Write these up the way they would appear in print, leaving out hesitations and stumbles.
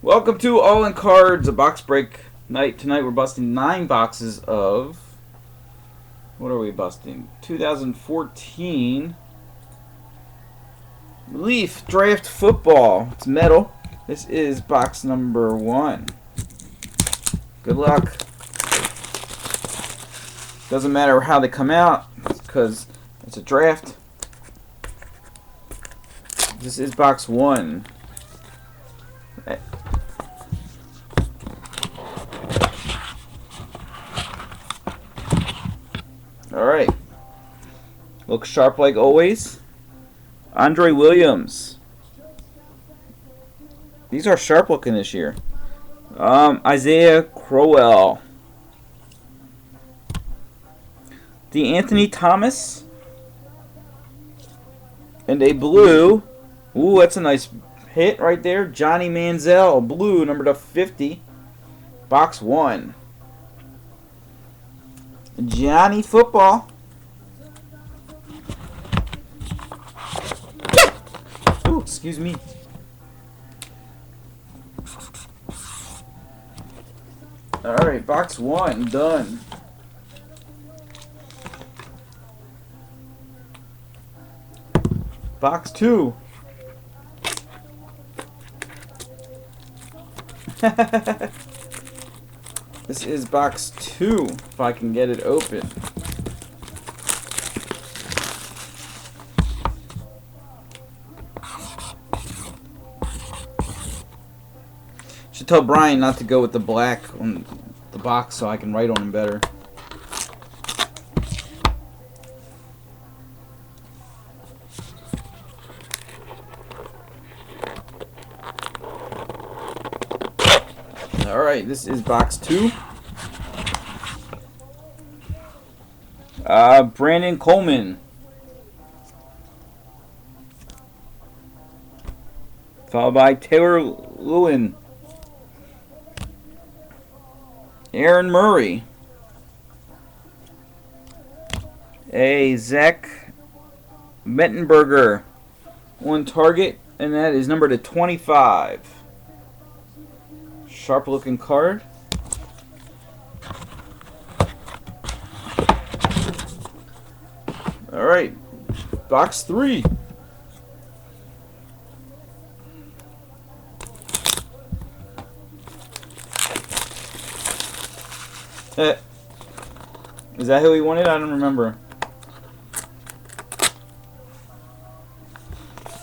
Welcome to All in Cards, a box break night. Tonight we're busting 9 boxes of... What are we busting? 2014 Leaf Draft Football. It's metal. This is box number 1. Good luck. Doesn't matter how they come out because it's a draft. This is box 1. Alright. Look sharp like always. Andre Williams. These are sharp looking this year. Isaiah Crowell. D'Anthony Thomas. And a blue. Ooh, that's a nice hit right there. Johnny Manziel. Blue, number to 50. Box 1. Johnny Football. Ooh, excuse me. Alright, box 1 done. Box 2. This is box 2, if I can get it open. Should tell Brian not to go with the black on the box so I can write on him better. Alright, this is box 2. Brandon Coleman. Followed by Taylor Lewin. Aaron Murray. A Zach Mettenberger on target, and that is number to 25. Sharp looking card. Alright, box 3. Is that who he wanted? I don't remember.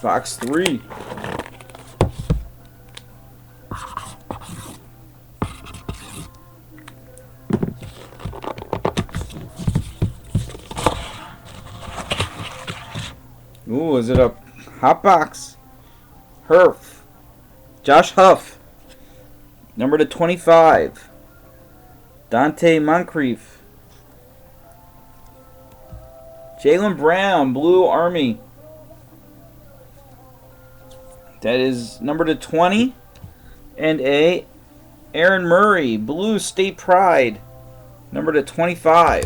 Box 3. Ooh, is it a hot box? Herf. Josh Huff. Number to 25. Dante Moncrief. Jaylen Brown, Blue Army. That is number to 20. And a Aaron Murray, Blue State Pride. Number to 25.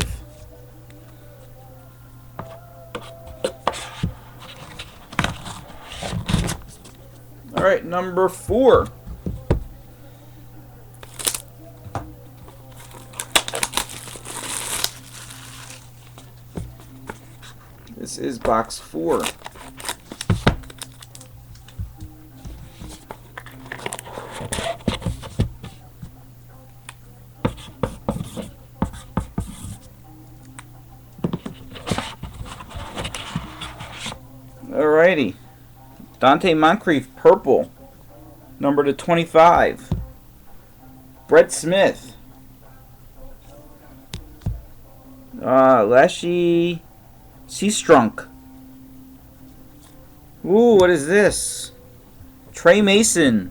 Alright, number 4. This is box 4. Alrighty. Dante Moncrief, purple, number to 25. Brett Smith. Lashy Seastrunk. Ooh, what is this? Trey Mason.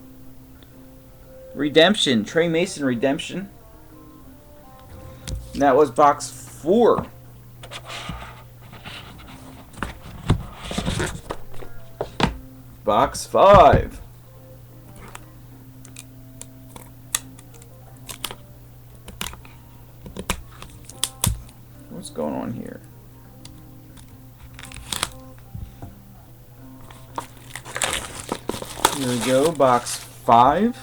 Redemption. Trey Mason Redemption. And that was box 4. Box 5. What's going on here? Here we go, box 5.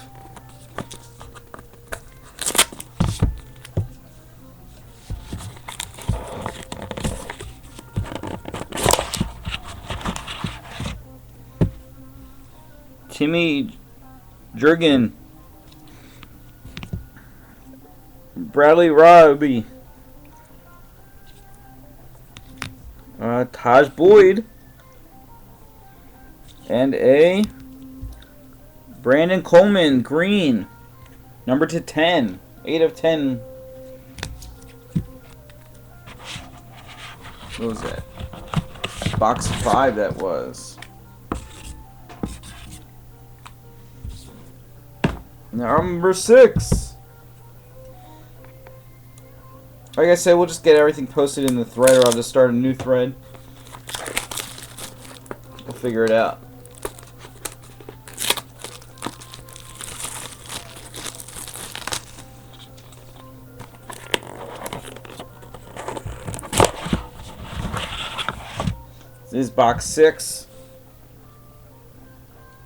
Timmy Jurgen. Bradley Robbie. Taj Boyd. And a Brandon Coleman green. Number to 10. 8 of 10. What was that? Box 5 that was. Number 6. Like I said, we'll just get everything posted in the thread, or I'll just start a new thread. We'll figure it out. This is box 6.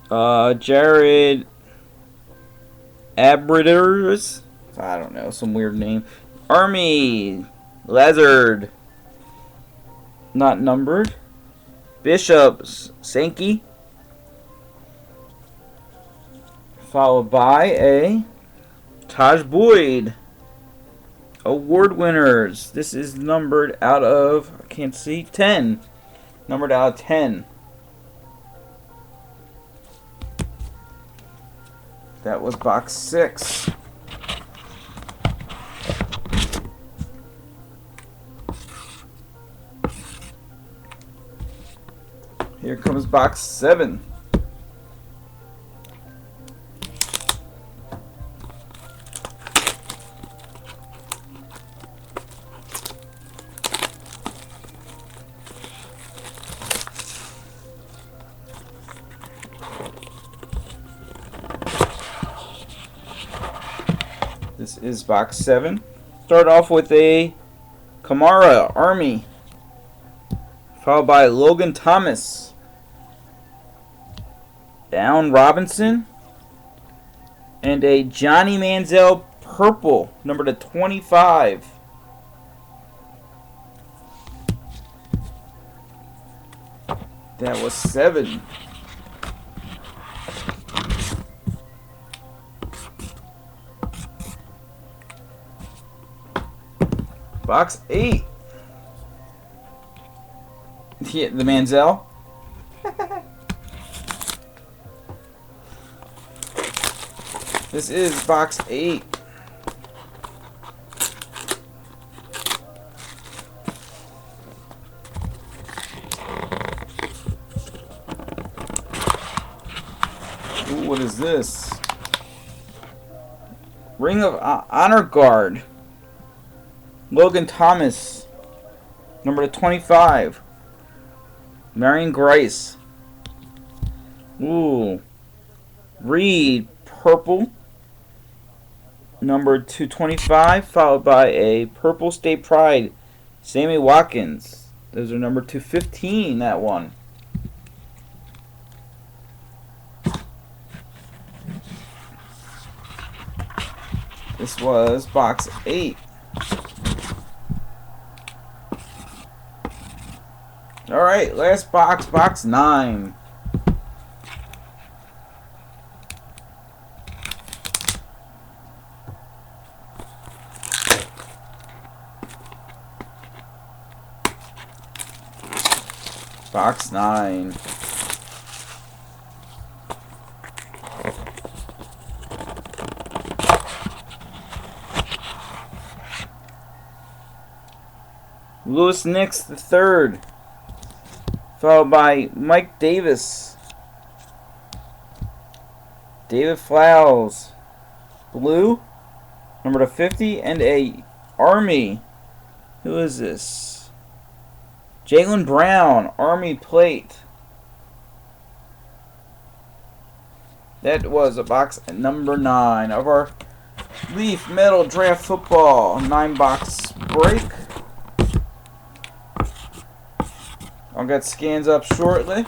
Jared Abriders. I don't know, some weird name. Army Lazard. Not numbered. Bishop Sankey. Followed by a Taj Boyd. Award winners. This is numbered out of, I can't see, 10. Numbered out of 10. That was box 6. Here comes box 7. This is box 7. Start off with a Kamara Army, followed by Logan Thomas, Down Robinson, and a Johnny Manziel purple, number to 25. That was 7. Box 8. Yeah, the Manziel. This is box 8. Ooh, what is this? Ring of Honor Guard. Logan Thomas, number 25. Marion Grice. Ooh. Reed, purple, number 225, followed by a purple State Pride, Sammy Watkins. Those are number 215, that one. This was box 8. Alright, last box, box 9. Box 9. Louis Nix the third, followed by Mike Davis, David Flowers, blue, number 50, and a Army. Who is this? Jaylen Brown, Army plate. That was a box number 9 of our Leaf Metal Draft Football 9-box break. I'll get scans up shortly.